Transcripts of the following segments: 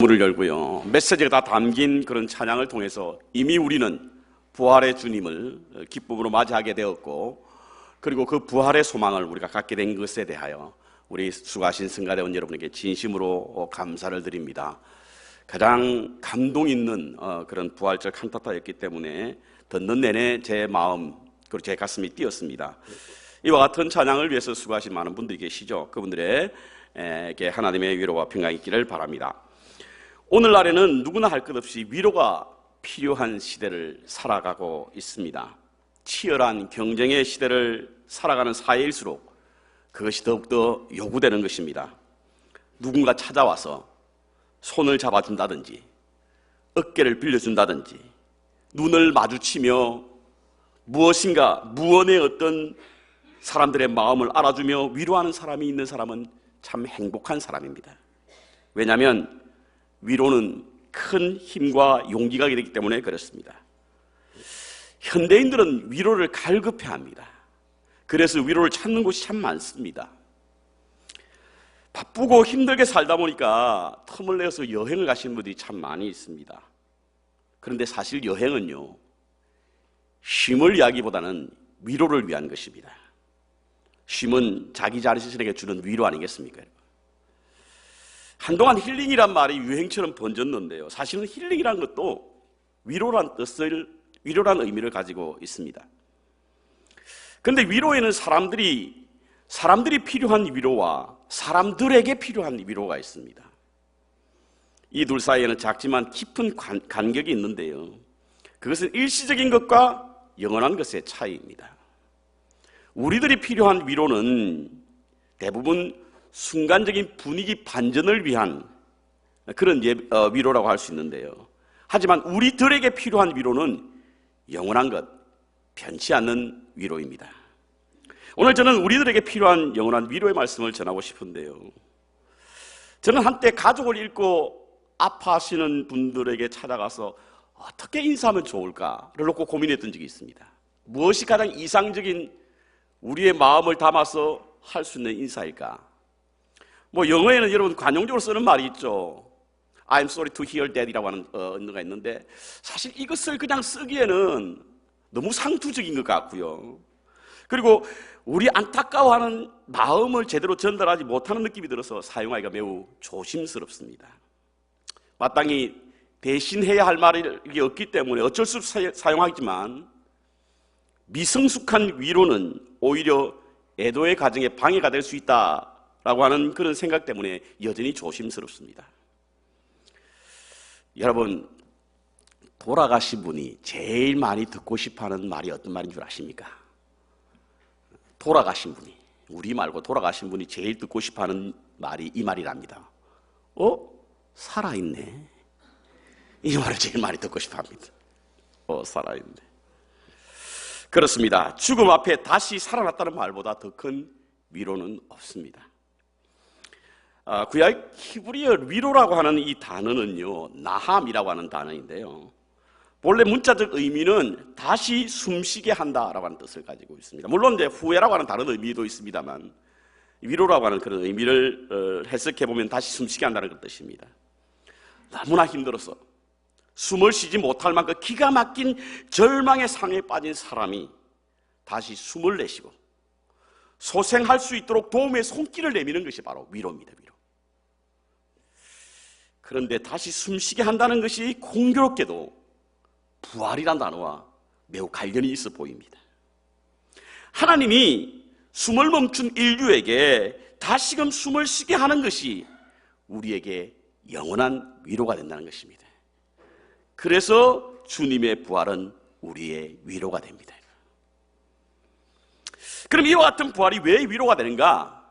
문을 열고요, 메시지가 다 담긴 그런 찬양을 통해서 이미 우리는 부활의 주님을 기쁨으로 맞이하게 되었고, 그리고 그 부활의 소망을 우리가 갖게 된 것에 대하여 우리 수고하신 성가대원 여러분에게 진심으로 감사를 드립니다. 가장 감동 있는 그런 부활절 칸타타였기 때문에 듣는 내내 제 마음 그리고 제 가슴이 뛰었습니다. 이와 같은 찬양을 위해서 수고하신 많은 분들이 계시죠. 그분들에게 하나님의 위로와 평강이 있기를 바랍니다. 오늘날에는 누구나 할 것 없이 위로가 필요한 시대를 살아가고 있습니다. 치열한 경쟁의 시대를 살아가는 사회일수록 그것이 더욱더 요구되는 것입니다. 누군가 찾아와서 손을 잡아준다든지 어깨를 빌려준다든지 눈을 마주치며 무엇인가 무언의 어떤 사람들의 마음을 알아주며 위로하는 사람이 있는 사람은 참 행복한 사람입니다. 왜냐하면 위로는 큰 힘과 용기가 되기 때문에 그렇습니다. 현대인들은 위로를 갈급해합니다. 그래서 위로를 찾는 곳이 참 많습니다. 바쁘고 힘들게 살다 보니까 틈을 내서 여행을 가시는 분들이 참 많이 있습니다. 그런데 사실 여행은요, 쉼을 이야기보다는 위로를 위한 것입니다. 쉼은 자기 자신에게 주는 위로 아니겠습니까? 한동안 힐링이란 말이 유행처럼 번졌는데요, 사실은 힐링이란 것도 위로란 의미를 가지고 있습니다. 그런데 위로에는 사람들이 필요한 위로와 사람들에게 필요한 위로가 있습니다. 이 둘 사이에는 작지만 깊은 간격이 있는데요, 그것은 일시적인 것과 영원한 것의 차이입니다. 우리들이 필요한 위로는 대부분 순간적인 분위기 반전을 위한 그런 위로라고 할 수 있는데요, 하지만 우리들에게 필요한 위로는 영원한 것, 변치 않는 위로입니다. 오늘 저는 우리들에게 필요한 영원한 위로의 말씀을 전하고 싶은데요, 저는 한때 가족을 잃고 아파하시는 분들에게 찾아가서 어떻게 인사하면 좋을까를 놓고 고민했던 적이 있습니다. 무엇이 가장 이상적인 우리의 마음을 담아서 할 수 있는 인사일까? 영어에는 여러분 관용적으로 쓰는 말이 있죠. I'm sorry to hear that이라고 하는 언어가 있는데, 사실 이것을 그냥 쓰기에는 너무 상투적인 것 같고요, 그리고 우리 안타까워하는 마음을 제대로 전달하지 못하는 느낌이 들어서 사용하기가 매우 조심스럽습니다. 마땅히 대신해야 할 말이 없기 때문에 어쩔 수 없이 사용하지만, 미성숙한 위로는 오히려 애도의 과정에 방해가 될 수 있다라고 하는 그런 생각 때문에 여전히 조심스럽습니다. 여러분, 돌아가신 분이 제일 많이 듣고 싶어하는 말이 어떤 말인 줄 아십니까? 돌아가신 분이, 우리 말고 돌아가신 분이 제일 듣고 싶어하는 말이 이 말이랍니다. 살아있네. 이 말을 제일 많이 듣고 싶어합니다. 살아있네. 그렇습니다. 죽음 앞에 다시 살아났다는 말보다 더 큰 위로는 없습니다. 구약 히브리어 위로라고 하는 이 단어는요, 나함이라고 하는 단어인데요, 본래 문자적 의미는 다시 숨쉬게 한다라고 하는 뜻을 가지고 있습니다. 물론 이제 후회라고 하는 다른 의미도 있습니다만, 위로라고 하는 그런 의미를 해석해보면 다시 숨쉬게 한다는 그 뜻입니다. 너무나 힘들어서 숨을 쉬지 못할 만큼 기가 막힌 절망의 상에 빠진 사람이 다시 숨을 내쉬고 소생할 수 있도록 도움의 손길을 내미는 것이 바로 위로입니다. 위로. 그런데 다시 숨쉬게 한다는 것이 공교롭게도 부활이란 단어와 매우 관련이 있어 보입니다. 하나님이 숨을 멈춘 인류에게 다시금 숨을 쉬게 하는 것이 우리에게 영원한 위로가 된다는 것입니다. 그래서 주님의 부활은 우리의 위로가 됩니다. 그럼 이와 같은 부활이 왜 위로가 되는가?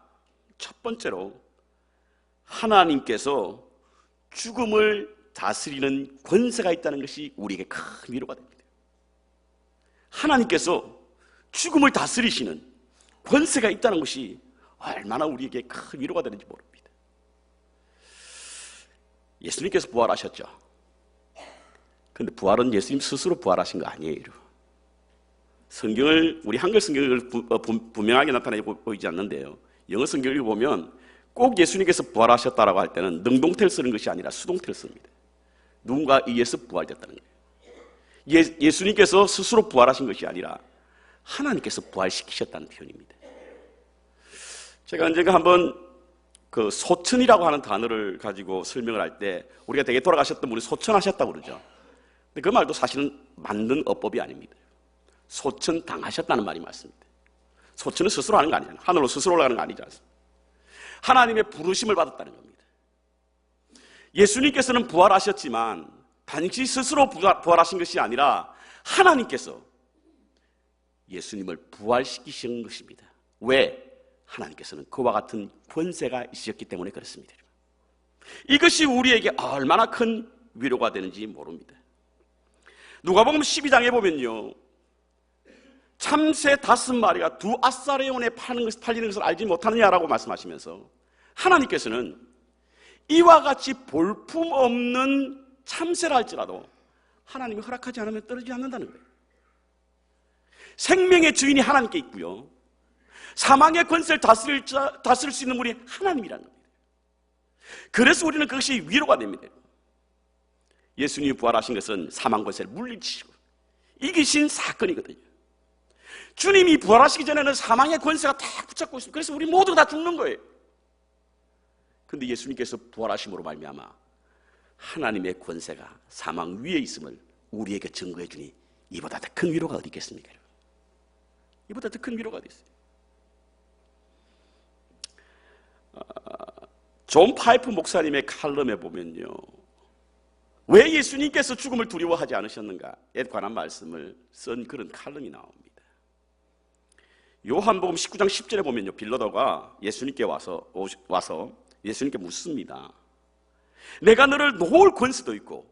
첫 번째로, 하나님께서 죽음을 다스리는 권세가 있다는 것이 우리에게 큰 위로가 됩니다. 하나님께서 죽음을 다스리시는 권세가 있다는 것이 얼마나 우리에게 큰 위로가 되는지 모릅니다. 예수님께서 부활하셨죠. 그런데 부활은 예수님 스스로 부활하신 거 아니에요. 성경을, 우리 한글 성경을 분명하게 나타내고 보이지 않는데요, 영어 성경을 보면 꼭 예수님께서 부활하셨다라고 할 때는 능동태를 쓰는 것이 아니라 수동태를 씁니다. 누군가 의해서 부활됐다는 거예요. 예수님께서 스스로 부활하신 것이 아니라 하나님께서 부활시키셨다는 표현입니다. 제가 언젠가 한번 그 소천이라고 하는 단어를 가지고 설명을 할 때 우리가 되게 돌아가셨던 분이 소천하셨다고 그러죠. 근데 그 말도 사실은 맞는 어법이 아닙니다. 소천 당하셨다는 말이 맞습니다. 소천은 스스로 하는 거 아니잖아요. 하늘로 스스로 올라가는 거 아니지 않습니까? 하나님의 부르심을 받았다는 겁니다. 예수님께서는 부활하셨지만 단지 스스로 부활하신 것이 아니라 하나님께서 예수님을 부활시키신 것입니다. 왜? 하나님께서는 그와 같은 권세가 있으셨기 때문에 그렇습니다. 이것이 우리에게 얼마나 큰 위로가 되는지 모릅니다. 누가복음 12장에 보면요, 참새 5마리가 2아사레온에 팔리는 것을 알지 못하느냐라고 말씀하시면서 하나님께서는 이와 같이 볼품없는 참새라 할지라도 하나님이 허락하지 않으면 떨어지지 않는다는 거예요. 생명의 주인이 하나님께 있고요, 사망의 권세를 다스릴 수 있는 분이 하나님이라는 겁니다. 그래서 우리는 그것이 위로가 됩니다. 예수님이 부활하신 것은 사망 권세를 물리치시고 이기신 사건이거든요. 주님이 부활하시기 전에는 사망의 권세가 다 붙잡고 있습니다. 그래서 우리 모두가 다 죽는 거예요. 그런데 예수님께서 부활하심으로 말미암아 하나님의 권세가 사망 위에 있음을 우리에게 증거해 주니 이보다 더 큰 위로가 어디 있겠습니까? 이보다 더 큰 위로가 어디 있어요? 존 파이프 목사님의 칼럼에 보면요, 왜 예수님께서 죽음을 두려워하지 않으셨는가에 관한 말씀을 쓴 그런 칼럼이 나옵니다. 요한복음 19장 10절에 보면요, 빌라도가 예수님께 와서 예수님께 묻습니다. 내가 너를 놓을 권세도 있고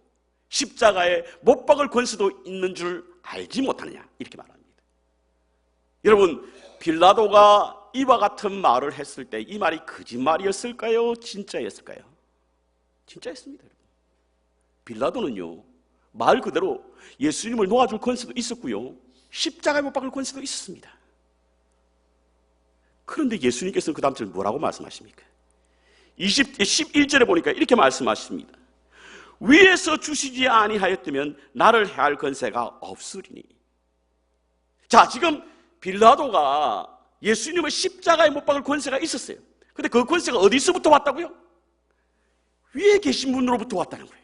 십자가에 못 박을 권세도 있는 줄 알지 못하느냐, 이렇게 말합니다. 여러분, 빌라도가 이와 같은 말을 했을 때 이 말이 거짓말이었을까요? 진짜였을까요? 진짜였습니다. 빌라도는요, 말 그대로 예수님을 놓아줄 권세도 있었고요, 십자가에 못 박을 권세도 있었습니다. 그런데 예수님께서는 그 다음 절 뭐라고 말씀하십니까? 11절에 보니까 이렇게 말씀하십니다. 위에서 주시지 아니하였다면 나를 해할 권세가 없으리니. 자, 지금 빌라도가 예수님을 십자가에 못 박을 권세가 있었어요. 근데 그 권세가 어디서부터 왔다고요? 위에 계신 분으로부터 왔다는 거예요.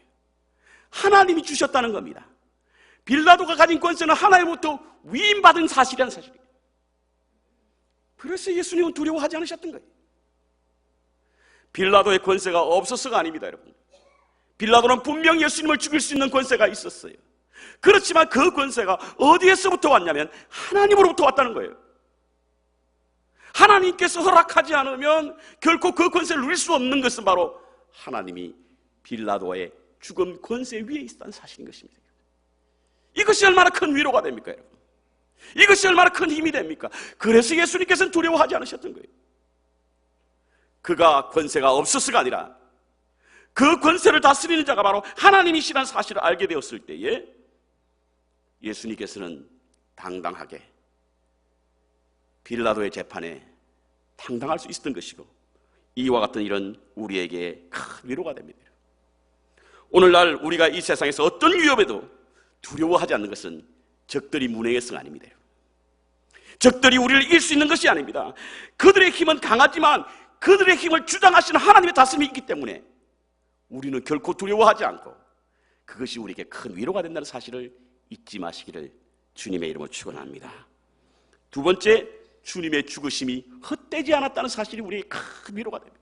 하나님이 주셨다는 겁니다. 빌라도가 가진 권세는 하나님부터 위임받은 사실이라는 사실이에요. 그래서 예수님은 두려워하지 않으셨던 거예요. 빌라도의 권세가 없어서가 아닙니다, 여러분. 빌라도는 분명 예수님을 죽일 수 있는 권세가 있었어요. 그렇지만 그 권세가 어디에서부터 왔냐면 하나님으로부터 왔다는 거예요. 하나님께서 허락하지 않으면 결코 그 권세를 누릴 수 없는 것은 바로 하나님이 빌라도의 죽음 권세 위에 있다는 사실인 것입니다. 이것이 얼마나 큰 위로가 됩니까, 여러분? 이것이 얼마나 큰 힘이 됩니까? 그래서 예수님께서는 두려워하지 않으셨던 거예요. 그가 권세가 없어서가 아니라 그 권세를 다스리는 자가 바로 하나님이시라는 사실을 알게 되었을 때에 예수님께서는 당당하게 빌라도의 재판에 당당할 수 있었던 것이고, 이와 같은 일은 우리에게 큰 위로가 됩니다. 오늘날 우리가 이 세상에서 어떤 위협에도 두려워하지 않는 것은 적들이 무능해서가 아닙니다. 적들이 우리를 이길 수 있는 것이 아닙니다. 그들의 힘은 강하지만 그들의 힘을 주장하시는 하나님의 다스림이 있기 때문에 우리는 결코 두려워하지 않고 그것이 우리에게 큰 위로가 된다는 사실을 잊지 마시기를 주님의 이름으로 축원합니다. 두 번째, 주님의 죽으심이 헛되지 않았다는 사실이 우리에게 큰 위로가 됩니다.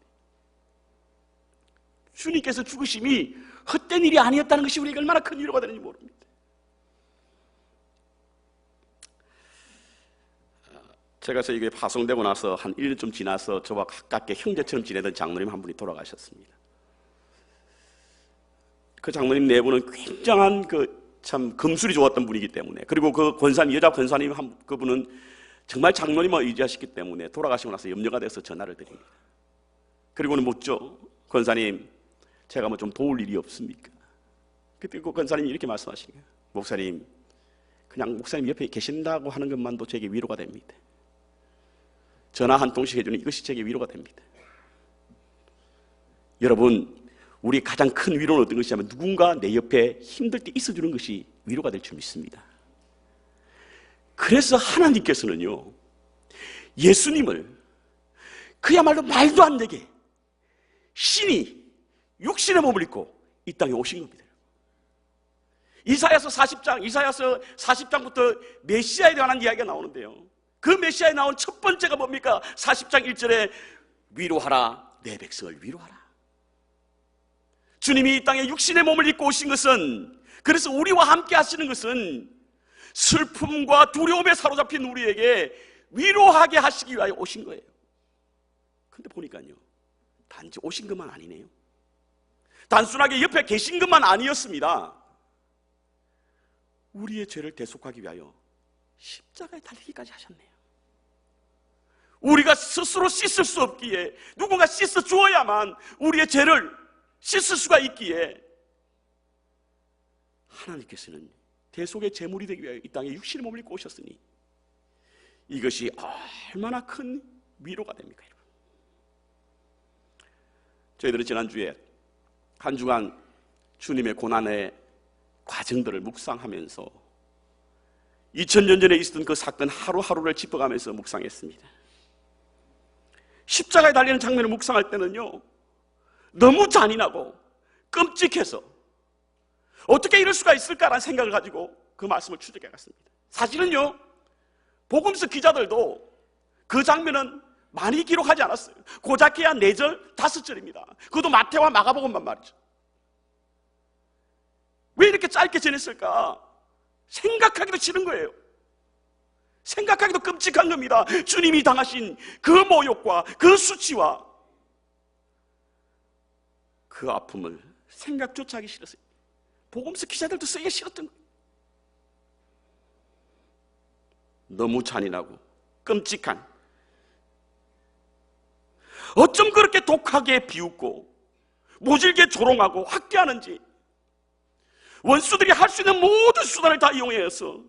주님께서 죽으심이 헛된 일이 아니었다는 것이 우리에게 얼마나 큰 위로가 되는지 모릅니다. 제가 저에게 파송되고 나서 한 1년쯤 지나서 저와 가깝게 형제처럼 지내던 장로님 한 분이 돌아가셨습니다. 그 장로님 네 분은 굉장한 참 금술이 좋았던 분이기 때문에, 그리고 그 권사님, 여자 권사님 그분은 정말 장로님을 의지하셨기 때문에 돌아가시고 나서 염려가 돼서 전화를 드립니다. 그리고는 묻죠. 권사님, 제가 뭐 좀 도울 일이 없습니까? 그때 그 권사님이 이렇게 말씀하시는 거예요. 목사님, 그냥 목사님 옆에 계신다고 하는 것만도 제게 위로가 됩니다. 전화 한 통씩 해주는 이것이 제게 위로가 됩니다. 여러분, 우리 가장 큰 위로는 어떤 것이냐면 누군가 내 옆에 힘들 때 있어주는 것이 위로가 될 줄 믿습니다. 그래서 하나님께서는요, 예수님을 그야말로 말도 안 되게 신이 육신의 몸을 입고 이 땅에 오신 겁니다. 이사야서 40장부터 메시아에 관한 이야기가 나오는데요, 그 메시아에 나온 첫 번째가 뭡니까? 40장 1절에 위로하라, 내 백성을 위로하라. 주님이 이 땅에 육신의 몸을 입고 오신 것은, 그래서 우리와 함께 하시는 것은 슬픔과 두려움에 사로잡힌 우리에게 위로하게 하시기 위하여 오신 거예요. 근데 보니까요, 단지 오신 것만 아니네요. 단순하게 옆에 계신 것만 아니었습니다. 우리의 죄를 대속하기 위하여 십자가에 달리기까지 하셨네요. 우리가 스스로 씻을 수 없기에 누군가 씻어 주어야만 우리의 죄를 씻을 수가 있기에 하나님께서는 대속의 제물이 되기 위하여 이 땅에 육신의 몸을 입고 오셨으니 이것이 얼마나 큰 위로가 됩니까, 여러분? 저희들은 지난주에 한 주간 주님의 고난의 과정들을 묵상하면서 2000년 전에 있었던 그 사건 하루하루를 짚어가면서 묵상했습니다. 십자가에 달리는 장면을 묵상할 때는요, 너무 잔인하고 끔찍해서 어떻게 이럴 수가 있을까라는 생각을 가지고 그 말씀을 추적해 갔습니다. 사실은요, 복음서 기자들도 그 장면은 많이 기록하지 않았어요. 고작해야 4절, 5절입니다. 그것도 마태와 마가복음만 말이죠. 왜 이렇게 짧게 전했을까? 생각하기도 싫은 거예요. 생각하기도 끔찍한 겁니다. 주님이 당하신 그 모욕과 그 수치와 그 아픔을 생각조차 하기 싫었어요. 복음서 기자들도 쓰기 싫었던 거예요. 너무 잔인하고 끔찍한, 어쩜 그렇게 독하게 비웃고 모질게 조롱하고 학대하는지, 원수들이 할 수 있는 모든 수단을 다 이용해서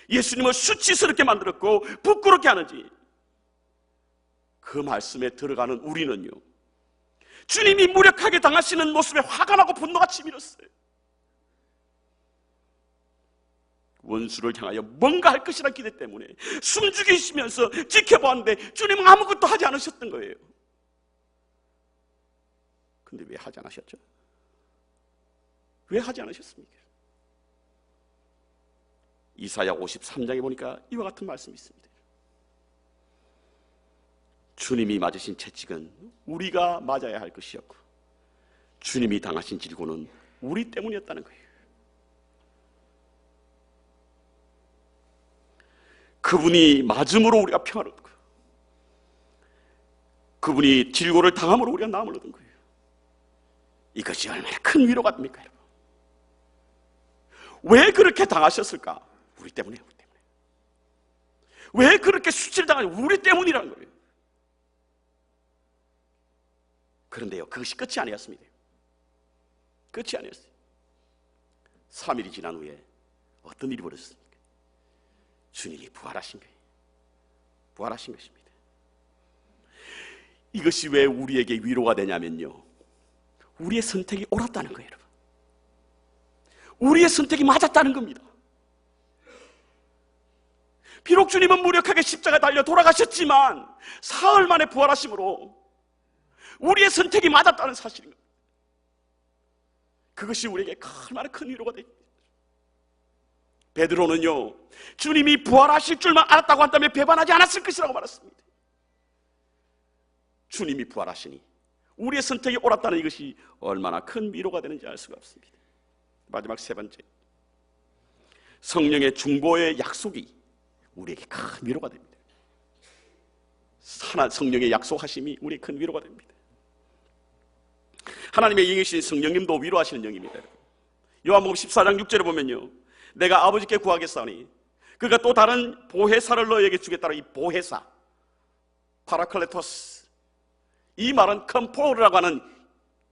예수님을 수치스럽게 만들었고 부끄럽게 하는지, 그 말씀에 들어가는 우리는요, 주님이 무력하게 당하시는 모습에 화가 나고 분노가 치밀었어요. 원수를 향하여 뭔가 할 것이라는 기대 때문에 숨죽이시면서 지켜보았는데 주님은 아무것도 하지 않으셨던 거예요. 근데 왜 하지 않으셨죠? 왜 하지 않으셨습니까? 이사야 53장에 보니까 이와 같은 말씀이 있습니다. 주님이 맞으신 채찍은 우리가 맞아야 할 것이었고 주님이 당하신 질고는 우리 때문이었다는 거예요. 그분이 맞음으로 우리가 평화를 얻고 그분이 질고를 당함으로 우리가 나음을 얻은 거예요. 이것이 얼마나 큰 위로가 됩니까, 여러분? 왜 그렇게 당하셨을까? 우리 때문에, 우리 때문에. 왜 그렇게 수치를 당하냐? 우리 때문이라는 거예요. 그런데요, 그것이 끝이 아니었습니다. 끝이 아니었어요. 3일이 지난 후에 어떤 일이 벌어졌습니까? 주님이 부활하신 거예요. 부활하신 것입니다. 이것이 왜 우리에게 위로가 되냐면요, 우리의 선택이 옳았다는 거예요, 여러분. 우리의 선택이 맞았다는 겁니다. 비록 주님은 무력하게 십자가에 달려 돌아가셨지만 사흘 만에 부활하심으로 우리의 선택이 맞았다는 사실입니다. 그것이 우리에게 얼마나 큰 위로가 됩니다. 베드로는요, 주님이 부활하실 줄만 알았다고 한다면 배반하지 않았을 것이라고 말했습니다. 주님이 부활하시니 우리의 선택이 옳았다는 이것이 얼마나 큰 위로가 되는지 알 수가 없습니다. 마지막 세 번째, 성령의 중보의 약속이 우리에게 큰 위로가 됩니다. 성령의 약속하심이 우리에게 큰 위로가 됩니다. 하나님의 영이신 성령님도 위로하시는 영입니다. 요한복음 14장 6절에 보면요, 내가 아버지께 구하겠사오니 그가 또 다른 보혜사를 너에게 주겠다는 이 보혜사, 파라클레토스, 이 말은 컴포르라고 하는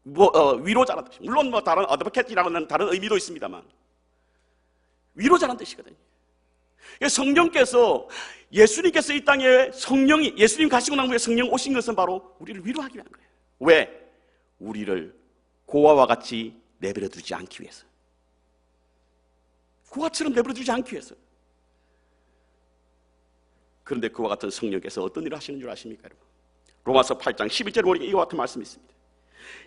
위로자라는 뜻입니다. 물론 다른 어드버켓이라고 하는 다른 의미도 있습니다만 위로자라는 뜻이거든요. 성령께서, 예수님께서 이 땅에 예수님 가시고 난 후에 성령 오신 것은 바로 우리를 위로하기 위한 거예요. 왜? 우리를 고아와 같이 내버려 두지 않기 위해서, 고아처럼 내버려 두지 않기 위해서. 그런데 그와 같은 성령께서 어떤 일을 하시는 줄 아십니까, 여러분? 로마서 8장 11절에 보니까 이와 같은 말씀이 있습니다.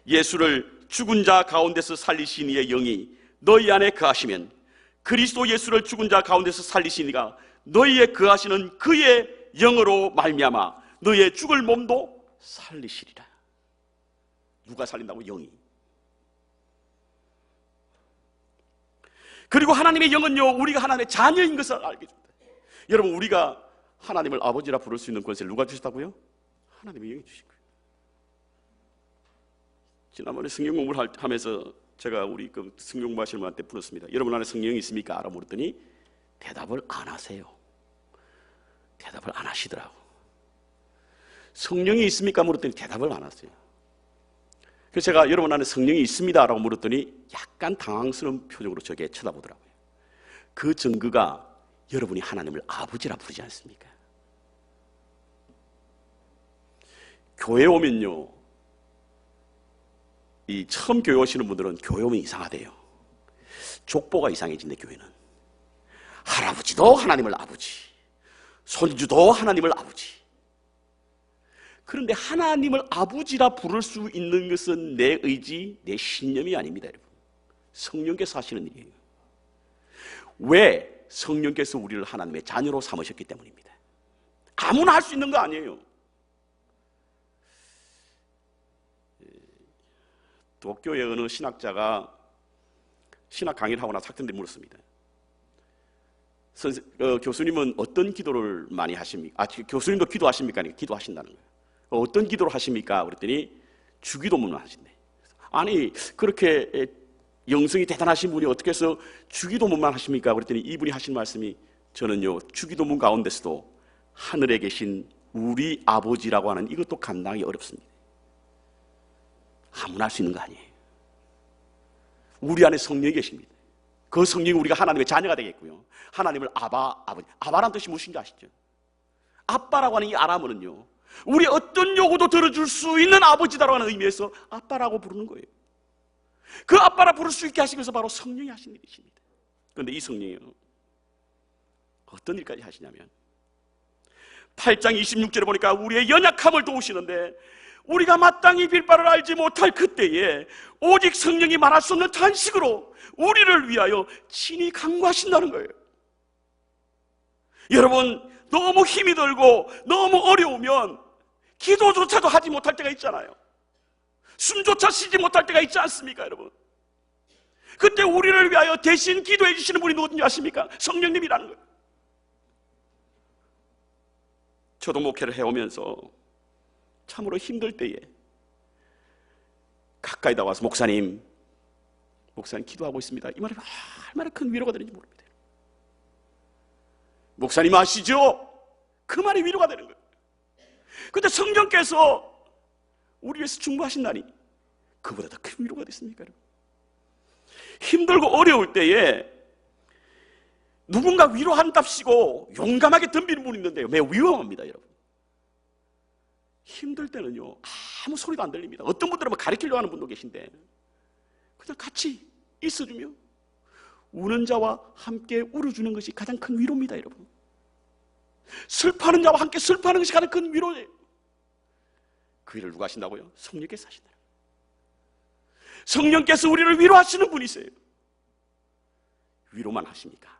예수를 죽은 자 가운데서 살리신 이의 영이 너희 안에 거하시면 그리스도 예수를 죽은 자 가운데서 살리신 이가 너희에 거하시는 그의 영으로 말미암아 너희의 죽을 몸도 살리시리라. 누가 살린다고? 영이. 그리고 하나님의 영은요, 우리가 하나님의 자녀인 것을 알게 줍니다. 여러분, 우리가 하나님을 아버지라 부를 수 있는 권세를 누가 주셨다고요? 하나님의 영이 주신 거예요. 지난번에 성경 공부를 하면서 제가 우리 그 성경 공부하시는 분한테 물었습니다. 여러분 안에 성령이 있습니까? 알아 물었더니 대답을 안 하세요. 대답을 안 하시더라고. 성령이 있습니까? 물었더니 대답을 안 하세요. 그래서 제가 여러분 안에 성령이 있습니다 라고 물었더니 약간 당황스러운 표정으로 저게 쳐다보더라고요. 그 증거가 여러분이 하나님을 아버지라 부르지 않습니까? 교회 오면요, 이 처음 교회 오시는 분들은 교회 오면 이상하대요. 족보가 이상해진대. 교회는 할아버지도 하나님을 아버지, 손주도 하나님을 아버지. 그런데 하나님을 아버지라 부를 수 있는 것은 내 의지, 내 신념이 아닙니다, 여러분. 성령께서 하시는 일이에요. 왜? 성령께서 우리를 하나님의 자녀로 삼으셨기 때문입니다. 아무나 할 수 있는 거 아니에요. 도쿄의 어느 신학자가 신학 강의를 하고 나서 학생들이 물었습니다. 교수님은 어떤 기도를 많이 하십니까? 교수님도 기도하십니까? 기도하신다는 거예요. 어떤 기도를 하십니까? 그랬더니 주기도문만 하신대. 아니, 그렇게 영성이 대단하신 분이 어떻게 해서 주기도문만 하십니까? 그랬더니 이분이 하신 말씀이, 저는요, 주기도문 가운데서도 하늘에 계신 우리 아버지라고 하는 이것도 감당하기 어렵습니다. 아무나 할 수 있는 거 아니에요. 우리 안에 성령이 계십니다. 그 성령이 우리가 하나님의 자녀가 되겠고요. 하나님을 아버지. 아바라는 뜻이 무엇인지 아시죠? 아빠라고 하는 이 아람어는요, 우리 어떤 요구도 들어줄 수 있는 아버지다라고 하는 의미에서 아빠라고 부르는 거예요. 그 아빠라 부를 수 있게 하신 것은 바로 성령이 하신 일이십니다. 그런데 이 성령이요, 어떤 일까지 하시냐면 8장 26절에 보니까 우리의 연약함을 도우시는데 우리가 마땅히 빌 바를 알지 못할 그때에 오직 성령이 말할 수 없는 탄식으로 우리를 위하여 친히 간구하신다는 거예요. 여러분, 너무 힘이 들고 너무 어려우면 기도조차도 하지 못할 때가 있잖아요. 숨조차 쉬지 못할 때가 있지 않습니까, 여러분? 그때 우리를 위하여 대신 기도해 주시는 분이 누군지 아십니까? 성령님이라는 거예요. 저도 목회를 해오면서 참으로 힘들 때에 가까이 나와서 목사님 기도하고 있습니다, 이 말이 얼마나 큰 위로가 되는지 모릅니다. 목사님 아시죠? 그 말이 위로가 되는 거예요. 근데 성령께서 우리 위해서 중보하신다니 그보다 더 큰 위로가 됐습니까, 여러분? 힘들고 어려울 때에 누군가 위로한답시고 용감하게 덤비는 분이 있는데요, 매우 위험합니다, 여러분. 힘들 때는요, 아무 소리도 안 들립니다. 어떤 분들은 가르치려고 하는 분도 계신데 그냥 같이 있어주며 우는 자와 함께 울어주는 것이 가장 큰 위로입니다, 여러분. 슬퍼하는 자와 함께 슬퍼하는 것이 가장 큰 위로예요. 그 일을 누가 하신다고요? 성령께서 하신다. 성령께서 우리를 위로하시는 분이세요. 위로만 하십니까?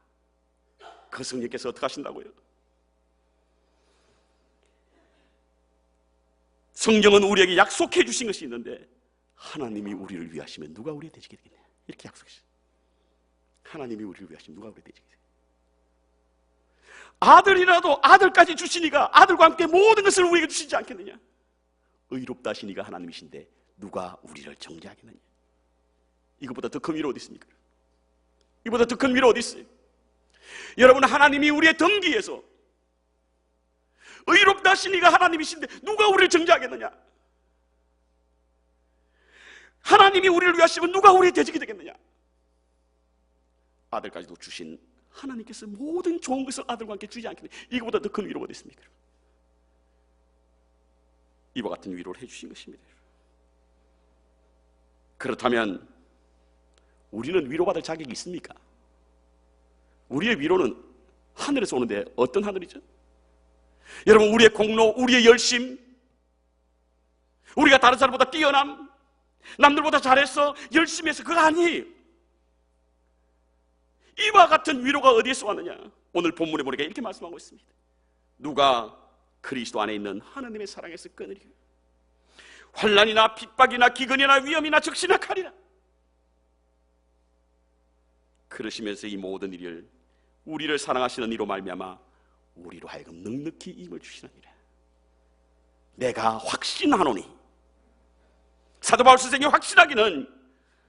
그 성령께서 어떻게 하신다고요? 성경은 우리에게 약속해 주신 것이 있는데, 하나님이 우리를 위하시면 누가 우리의 대적이 되겠냐, 이렇게 약속했어요. 하나님이 우리를 위하시면 누가 우리의 대적이 되겠냐. 아들이라도 아들까지 주시니가 아들과 함께 모든 것을 우리에게 주시지 않겠느냐. 의롭다 하시니가 하나님이신데 누가 우리를 정죄하겠느냐. 이것보다 더 큰 위로 어디 있습니까? 이보다 더 큰 위로 어디 있어요? 여러분, 하나님이 우리의 덩기에서 의롭다 하시니가 하나님이신데 누가 우리를 정죄하겠느냐. 하나님이 우리를 위하시면 누가 우리의 대적이 되겠느냐. 아들까지도 주신 하나님께서 모든 좋은 것을 아들과 함께 주지 않겠느냐. 이거보다 더 큰 위로가 어디 있습니까? 이와 같은 위로를 해주신 것입니다. 그렇다면 우리는 위로받을 자격이 있습니까? 우리의 위로는 하늘에서 오는데 어떤 하늘이죠? 여러분, 우리의 공로, 우리의 열심, 우리가 다른 사람보다 뛰어남, 남들보다 잘해서 열심히 해서 그거 아니에요. 이와 같은 위로가 어디에서 왔느냐? 오늘 본문에 보니까 이렇게 말씀하고 있습니다. 누가 그리스도 안에 있는 하나님의 사랑에서 끊으리요? 환난이나 핍박이나 기근이나 위험이나 적시나 칼이나. 그러시면서 이 모든 일을 우리를 사랑하시는 이로 말미암아 우리로 하여금 넉넉히 힘을 주시느니라. 내가 확신하노니. 사도 바울 선생이 확신하기는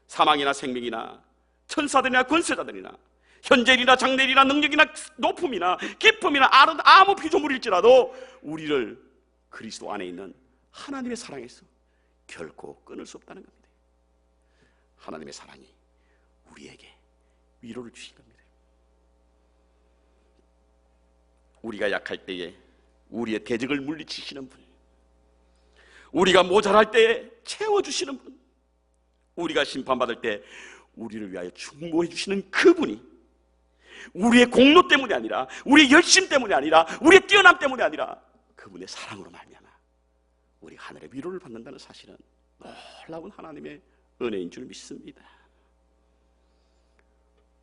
사망이나 생명이나 천사들이나 권세자들이나 현재일이나 장래일이나 능력이나 높음이나 깊음이나 아무 피조물일지라도 우리를 그리스도 안에 있는 하나님의 사랑에서 결코 끊을 수 없다는 겁니다. 하나님의 사랑이 우리에게 위로를 주신 겁니다. 우리가 약할 때에 우리의 대적을 물리치시는 분, 우리가 모자랄 때에 채워주시는 분, 우리가 심판받을 때 우리를 위하여 충고해 주시는 그분이 우리의 공로 때문이 아니라, 우리의 열심 때문이 아니라, 우리의 뛰어남 때문이 아니라 그분의 사랑으로 말미암아 우리 하늘의 위로를 받는다는 사실은 놀라운 하나님의 은혜인 줄 믿습니다.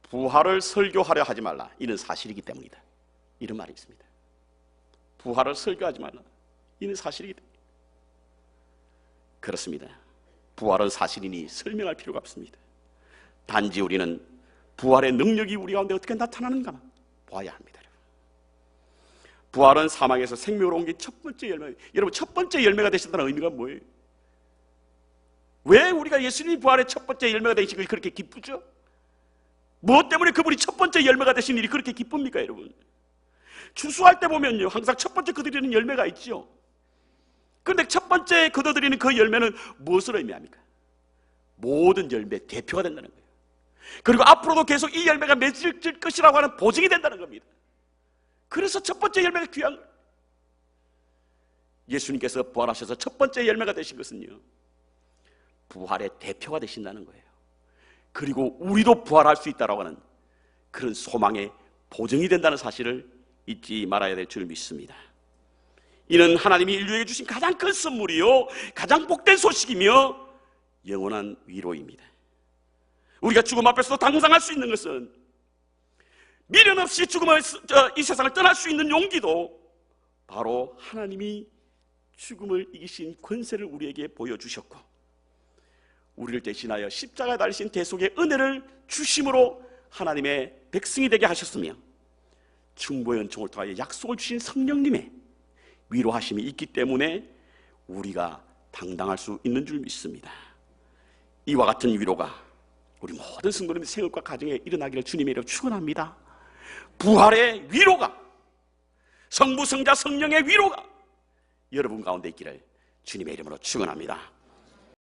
부활을 설교하려 하지 말라, 이는 사실이기 때문이다, 이런 말이 있습니다. 부활을 설교하지 말라, 이는 사실이기 때문이다. 그렇습니다. 부활은 사실이니 설명할 필요가 없습니다. 단지 우리는 부활의 능력이 우리 가운데 어떻게 나타나는가만 봐야 합니다. 부활은 사망에서 생명으로 옮긴 첫 번째 열매. 여러분, 첫 번째 열매가 되셨다는 의미가 뭐예요? 왜 우리가 예수님이 부활의 첫 번째 열매가 되신 것이 그렇게 기쁘죠? 무엇 때문에 그분이 첫 번째 열매가 되신 일이 그렇게 기쁩니까, 여러분? 추수할 때 보면요, 항상 첫 번째 거두드리는 열매가 있죠. 그런데 첫 번째 거두드리는 그 열매는 무엇을 의미합니까? 모든 열매의 대표가 된다는 거예요. 그리고 앞으로도 계속 이 열매가 맺을 것이라고 하는 보증이 된다는 겁니다. 그래서 첫 번째 열매가 귀한 거예요. 예수님께서 부활하셔서 첫 번째 열매가 되신 것은요, 부활의 대표가 되신다는 거예요. 그리고 우리도 부활할 수 있다라고 하는 그런 소망의 보증이 된다는 사실을 잊지 말아야 될 줄 믿습니다. 이는 하나님이 인류에게 주신 가장 큰 선물이요, 가장 복된 소식이며 영원한 위로입니다. 우리가 죽음 앞에서도 당상할 수 있는 것은, 미련 없이 이 세상을 떠날 수 있는 용기도 바로 하나님이 죽음을 이기신 권세를 우리에게 보여주셨고, 우리를 대신하여 십자가에 달리신 대속의 은혜를 주심으로 하나님의 백성이 되게 하셨으며, 중보의 은총을 통하여 약속을 주신 성령님의 위로하심이 있기 때문에 우리가 당당할 수 있는 줄 믿습니다. 이와 같은 위로가 우리 모든 성도님의 생업과 가정에 일어나기를 주님의 이름으로 축원합니다. 부활의 위로가, 성부, 성자, 성령의 위로가 여러분 가운데 있기를 주님의 이름으로 축원합니다.